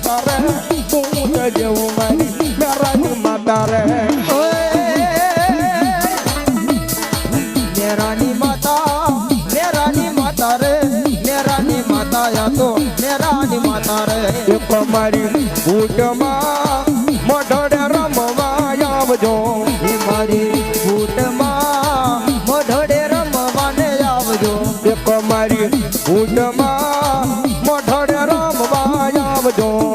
માતા રે ઊંટ જેવું મારી મેરાની માતા રે મેરાની માતા રે મેરાની માતા યા તો મેરાની માતા રે એક મારી ઊંટમાં મોઢોડે રમવા આવજો એ મારી ઊંટમાં મોઢોડે રમવાને આવજો એક મારી ઊંટમાં મોઢોડે રમવા આવજો